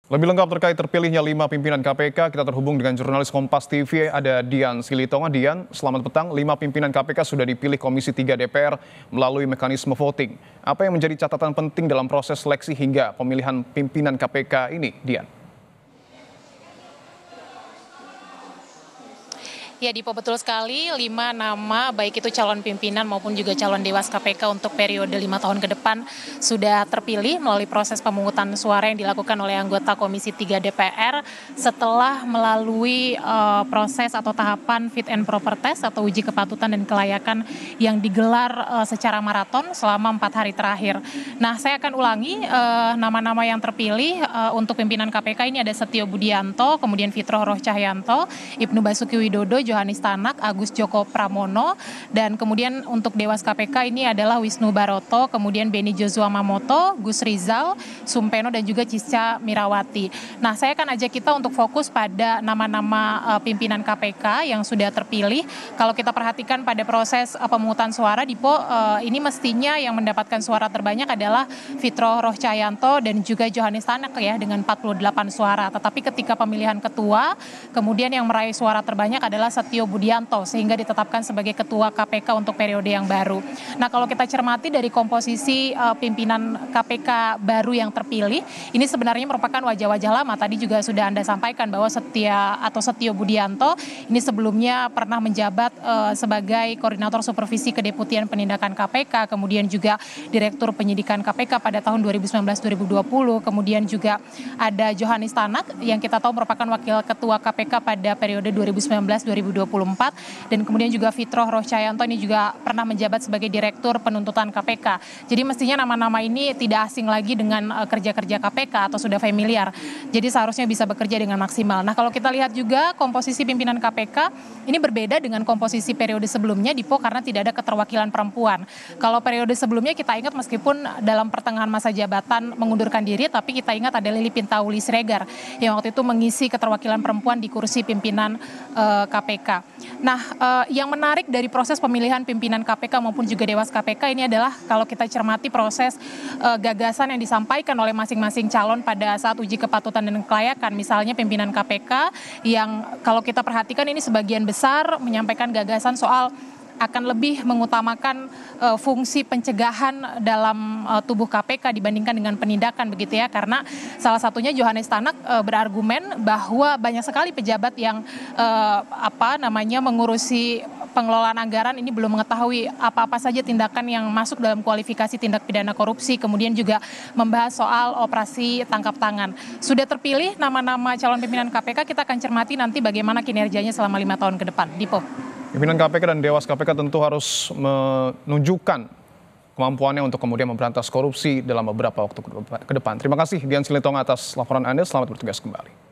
Lebih lengkap terkait terpilihnya 5 pimpinan KPK, kita terhubung dengan jurnalis Kompas TV, ada Dian Silitonga. Dian, selamat petang. 5 pimpinan KPK sudah dipilih Komisi 3 DPR melalui mekanisme voting. Apa yang menjadi catatan penting dalam proses seleksi hingga pemilihan pimpinan KPK ini, Dian? Ya, Dipo, betul sekali. 5 nama, baik itu calon pimpinan maupun juga calon dewas KPK untuk periode 5 tahun ke depan sudah terpilih melalui proses pemungutan suara yang dilakukan oleh anggota Komisi 3 DPR setelah melalui proses atau tahapan fit and proper test atau uji kepatutan dan kelayakan yang digelar secara maraton selama 4 hari terakhir. Nah, saya akan ulangi nama-nama yang terpilih untuk pimpinan KPK ini ada Setio Budianto, kemudian Fitroh Roh Cahyanto, Ibnu Basuki Widodo, Johanis Tanak, Agus Joko Pramono, dan kemudian untuk Dewas KPK ini adalah Wisnu Baroto, kemudian Beni Joshua Mamoto, Gus Rizal, Sumpeno, dan juga Cisca Mirawati. Nah, saya akan ajak kita untuk fokus pada nama-nama pimpinan KPK yang sudah terpilih. Kalau kita perhatikan pada proses pemungutan suara, Dipo, ini mestinya yang mendapatkan suara terbanyak adalah Fitroh Roh Cahyanto dan juga Johanis Tanak ya dengan 48 suara. Tetapi ketika pemilihan ketua, kemudian yang meraih suara terbanyak adalah Setio Budianto sehingga ditetapkan sebagai ketua KPK untuk periode yang baru. Nah, kalau kita cermati dari komposisi pimpinan KPK baru yang terpilih, ini sebenarnya merupakan wajah-wajah lama. Tadi juga sudah Anda sampaikan bahwa Setio Budianto ini sebelumnya pernah menjabat sebagai Koordinator Supervisi Kedeputian Penindakan KPK, kemudian juga Direktur Penyidikan KPK pada tahun 2019-2020, kemudian juga ada Johanis Tanak yang kita tahu merupakan Wakil Ketua KPK pada periode 2019-2024, dan kemudian juga Fitroh Roh Cahyanto ini juga pernah menjabat sebagai Direktur Penuntutan KPK. Jadi mestinya nama-nama ini tidak asing lagi dengan kerja-kerja KPK atau sudah familiar. Jadi seharusnya bisa bekerja dengan maksimal. Nah, kalau kita lihat juga komposisi pimpinan KPK ini berbeda dengan komposisi periode sebelumnya, Dipo, karena tidak ada keterwakilan perempuan. Kalau periode sebelumnya kita ingat meskipun dalam pertengahan masa jabatan mengundurkan diri, tapi kita ingat ada Lili Pintauli Siregar yang waktu itu mengisi keterwakilan perempuan di kursi pimpinan KPK. Nah, yang menarik dari proses pemilihan pimpinan KPK maupun juga Dewas KPK ini adalah kalau kita cermati proses gagasan yang disampaikan oleh masing-masing calon pada saat uji kepatutan dan kelayakan. Misalnya pimpinan KPK yang kalau kita perhatikan ini sebagian besar menyampaikan gagasan soal akan lebih mengutamakan fungsi pencegahan dalam tubuh KPK dibandingkan dengan penindakan begitu ya, karena salah satunya Johanis Tanak berargumen bahwa banyak sekali pejabat yang mengurusi pengelolaan anggaran ini belum mengetahui apa-apa saja tindakan yang masuk dalam kualifikasi tindak pidana korupsi, kemudian juga membahas soal operasi tangkap tangan. Sudah terpilih nama-nama calon pimpinan KPK, kita akan cermati nanti bagaimana kinerjanya selama 5 tahun ke depan. Dipo. Pimpinan KPK dan Dewas KPK tentu harus menunjukkan kemampuannya untuk kemudian memberantas korupsi dalam beberapa waktu ke depan. Terima kasih Dian Silitonga atas laporan Anda. Selamat bertugas kembali.